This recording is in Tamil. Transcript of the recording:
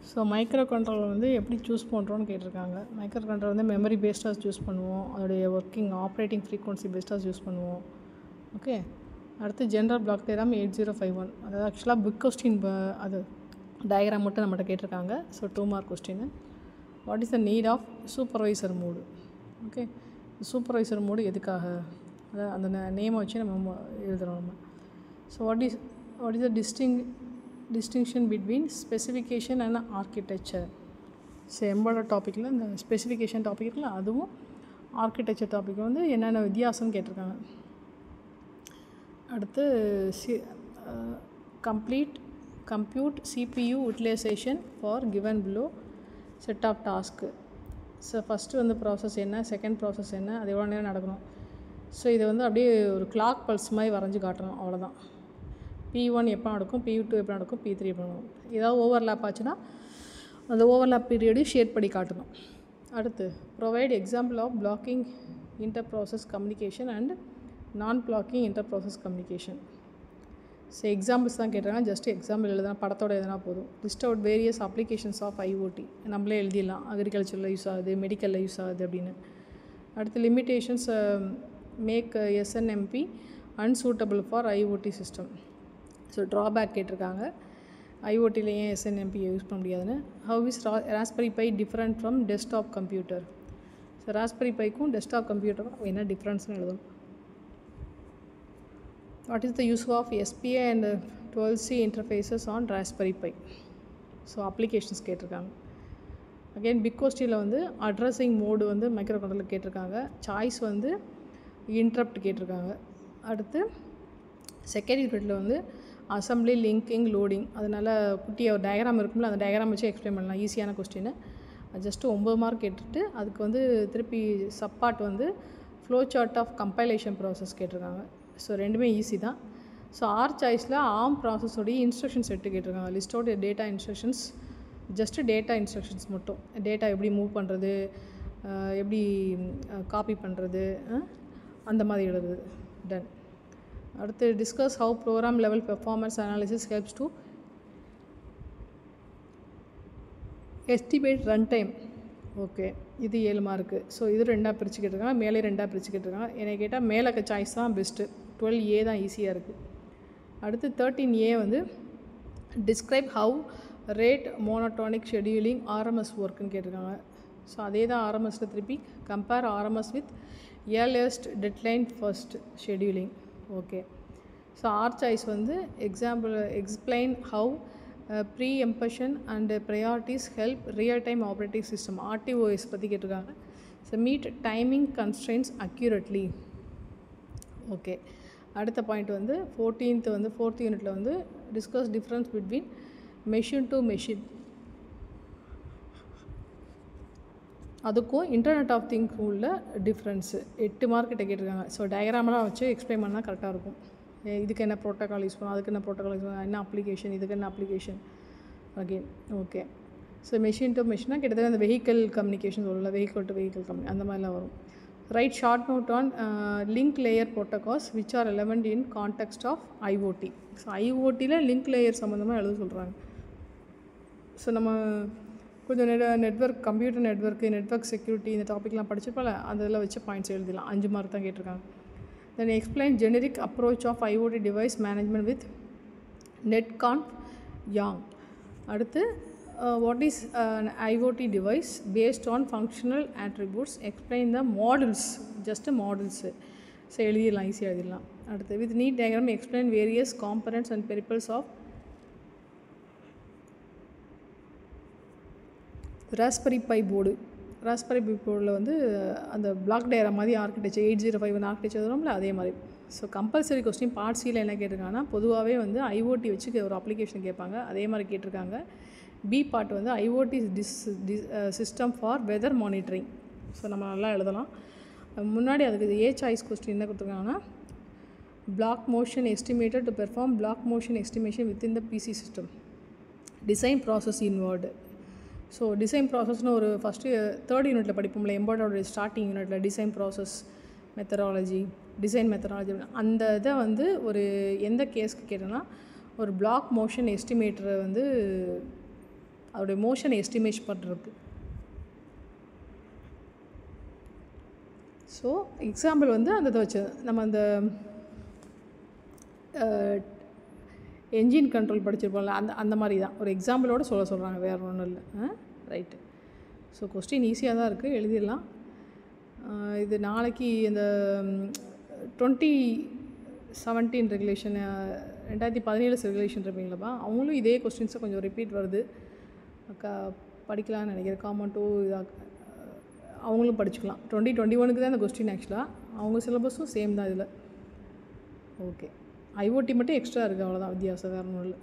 ஸோ மைக்ரோ கண்ட்ரோலர் வந்து எப்படி சூஸ் பண்ணுறோன்னு கேட்டிருக்காங்க. மைக்ரோ கண்ட்ரோலர் வந்து மெமரி பேஸ்டாக சூஸ் பண்ணுவோம், அதோடைய ஒர்க்கிங் ஆப்ரேட்டிங் ஃப்ரீக்வன்சி பேஸ்டாக சூஸ் பண்ணுவோம். ஓகே, அடுத்து ஜென்ரல் பிளாக் டயக்ராம் 8051, அதாவது ஆக்சுவலாக பிக் கொஸ்டின் அது டயக்ராம் மட்டும் நம்மகிட்ட கேட்டிருக்காங்க. So 2 mark question. What is the need of supervisor mode? Okay, supervisor mode எதுக்காக, அதாவது அந்த நேமை வச்சு நம்ம எழுதுகிறோம் நம்ம. So what is the distinction between specification and architecture? So எம்பாய்டர் டாப்பிக்கில் இந்த ஸ்பெசிஃபிகேஷன் டாபிக் இருக்குல்ல, அதுவும் ஆர்கிடெக்சர் டாபிக் வந்து என்னென்ன வித்தியாசம்னு கேட்டிருக்காங்க. அடுத்து compute CPU utilization for given below set of task. So first வந்து ப்ராசஸ் என்ன, செகண்ட் ப்ராசஸ் என்ன, அது எவ்வளோ நேரம் நடக்கணும். ஸோ இதை வந்து அப்படியே ஒரு கிளாக் பல்ஸ் மாதிரி வரைஞ்சி காட்டணும், அவ்வளோதான். P1 எப்போ நடக்கும், P2 எப்போ நடக்கும், P3 எப்போ நடக்கும். ஏதாவது ஓவர்லேப் ஆச்சுன்னா அந்த ஓவர்லேப் பீரியடையும் ஷேட் பண்ணி காட்டணும். அடுத்து provide example of blocking inter process communication and non blocking inter process communication. So examples தான் கேட்டிருக்காங்க. ஜஸ்ட் எக்ஸாம்பிள் எழுதுனா, படத்தோட எதுனா போதும். List out various applications of IoT. நம்மளே எழுதிடலாம், அக்ரிகல்ச்சரில் யூஸ் ஆகுது, மெடிக்கலில் யூஸ் ஆகுது அப்படின்னு. அடுத்து limitations make SNMP unsuitable for IoT system. So drawback கேட்டிருக்காங்க, IoTயில் ஏன் SNMP யூஸ் பண்ண முடியாதுன்னு. How is raspberry pi different from desktop computer? So raspberry பைக்கும் டெஸ்க்டாப் கம்ப்யூட்டருக்கும் என்ன டிஃப்ரென்ஸ்னு எழுதணும். What is the use of SPI and 12C interfaces on raspberry pi? So applications கேட்டிருக்காங்க. அகெயின் பிக் கொஸ்டினில் வந்து அட்ரஸிங் மோடு வந்து மைக்ரோ கண்ட்ரோலர் கேட்டிருக்காங்க. சாய்ஸ் வந்து இன்ட்ரப்ட் கேட்டிருக்காங்க. அடுத்து செகண்ட் யூனிட்டில் வந்து அசம்பிளி, லிங்கிங், லோடிங். அதனால் குட்டியாக ஒரு டயக்ராம் இருக்கும்ல, அந்த டயக்ராம் வச்சு எக்ஸ்பிளைன் பண்ணலாம். ஈஸியான கொஸ்டின். ஜஸ்ட்டு 9 மார்க் கேட்டுட்டு அதுக்கு வந்து திருப்பி சப்பார்ட் வந்து flow chart of compilation process கேட்டிருக்காங்க. ஸோ ரெண்டுமே ஈஸி தான். ஸோ சாய்ஸில் ஆர்ம் ப்ராசஸோடைய இன்ஸ்ட்ரக்ஷன் செட்டு கேட்டிருக்காங்க. List out data instructions, just data instructions மட்டும். டேட்டா எப்படி மூவ் பண்ணுறது, எப்படி காப்பி பண்ணுறது, அந்த மாதிரி எழுதுது. டன். அடுத்து discuss how program level performance analysis helps to estimate run time. Okay, இது 7 மார்க்கு. ஸோ இது 2ஆக பிரித்து கேட்டிருக்காங்க, மேலே 2ஆக பிரித்து கேட்டிருக்காங்க. என்னை கேட்டால் மேலே சாய்ஸ் தான் பெஸ்ட்டு. 12A தான் ஈஸியாக இருக்குது. அடுத்து 13A வந்து describe how rate monotonic scheduling RMS ஒர்க்குன்னு கேட்டிருக்காங்க. ஸோ அதே தான் RMSல திருப்பி compare RMS with earliest deadline first scheduling. Okay, so choice வந்து explain how preemption and priorities help real time operating system RTOS பற்றி கேட்டிருக்காங்க. So meet timing constraints accurately. Okay, அடுத்த பாயிண்ட் வந்து 14th வந்து 4th யூனிட்டில் வந்து discuss difference between machine to machine, அதுக்கும் இன்டர்நெட் ஆஃப் திங்ஸ் உள்ள டிஃப்ரென்ஸு. 8 மார்க் கிட்ட கேட்டிருக்காங்க. ஸோ டயக்ராமெலாம் வச்சு எக்ஸ்பிளைன் பண்ணால் கரெக்டாக இருக்கும். இதுக்கு என்ன ப்ரோட்டோக்கால் யூஸ் பண்ணணும், அதுக்கு என்ன ப்ரோட்டோக்கால் யூஸ் பண்ணணும், என்ன அப்ளிகேஷன், இதுக்கு என்ன application again. Okay, so machine to மெஷினாக கிட்டத்தட்ட அந்த வெஹிக்கல் கம்யூனிகேஷன் சொல்லல, வெஹிக்கல் டு வெஹிக்கல் அந்த மாதிரிலாம் வரும். Write short note on link layer protocols which are relevant in context of IoT. So IoTயில் லிங்க் லேயர் சம்மந்தமாக எழுத சொல்கிறாங்க. ஸோ நம்ம கொஞ்சம் நெட்வொர்க், கம்ப்யூட்டர் நெட்வொர்க் செக்யூரிட்டி இந்த டாப்பிக்லாம் படிச்சிருப்போம்ல, அதில் வச்சு பாயிண்ட்ஸ் எழுதிடலாம். 5 மார்க் தான் கேட்டிருக்காங்க. Then explain generic approach of IoT device management with NETCONF YANG. அடுத்து what is IoT device based on functional attributes, explain the models, just models. So எழுதிடலாம், ஈஸியாக எழுதிடலாம். அடுத்து with neat diagram explain various components and peripherals of Raspberry Pi board. Raspberry Pi போர்டில் வந்து அந்த பிளாக் டயக்ராம் மாதிரி ஆர்கிடெக்சர் 805 ஆர்கிடெக்சர் வரும்ல, அதே மாதிரி. ஸோ கம்பல்சரி கொஸ்டின் பார்ட் சியில் என்ன கேட்டிருக்காங்கன்னா, பொதுவாகவே வந்து IoT வச்சு ஒரு அப்ளிகேஷன் கேட்பாங்க, அதே மாதிரி கேட்டிருக்காங்க. பி பார்ட் வந்து IoT system for weather monitoring. So நம்ம நல்லா எழுதலாம். முன்னாடி அதுக்கு சாய்ஸ் கொஸ்டின் என்ன கொடுத்துருக்காங்கன்னா, block motion estimated to perform block motion estimation within the PC system, design process involved. So design ப்ராசஸ்னு ஒரு ஃபஸ்ட்டு 3rd யூனிட்டில் படிப்போம்ல, எம்பாய்டரோட ஸ்டார்டிங் யூனிட்டில் design process methodology, design methodology. அந்த இதை வந்து ஒரு எந்த கேஸ்க்கு கேட்டோன்னா, ஒரு பிளாக் மோஷன் எஸ்டிமேட்டரை வந்து அதோடைய மோஷனை எஸ்டிமேட் பண்ணுறதுக்கு. ஸோ எக்ஸாம்பிள் வந்து அந்த இதை வச்சு நம்ம அந்த என்ஜின் கண்ட்ரோல் படிச்சிருப்போம்ல, அந்த மாதிரி தான் ஒரு எக்ஸாம்பிளோடு சொல்கிறாங்க, வேறு ஒன்றும் இல்லை. ரைட்டு. ஸோ கொஸ்டின் ஈஸியாக தான் இருக்குது, எழுதிடலாம். இது நாளைக்கு இந்த 2017 ரெகுலேஷன் 2017 ரெகுலேஷன் இருப்பீங்களப்பா, அவங்களும் இதே கொஸ்டின்ஸை கொஞ்சம் ரிப்பீட் வருது படிக்கலாம்னு நினைக்கிறேன். காமன் டூ இதாக அவங்களும் படிச்சுக்கலாம். 2021 தான் இந்த கொஸ்டின். ஆக்சுவலாக அவங்க சிலபஸும் சேம் தான் இதில். ஓகே, ஐஓடி மட்டும் எக்ஸ்ட்ரா இருக்குது, அவ்வளோதான் வித்தியாசம், வேறு ஒன்றும் இல்லை.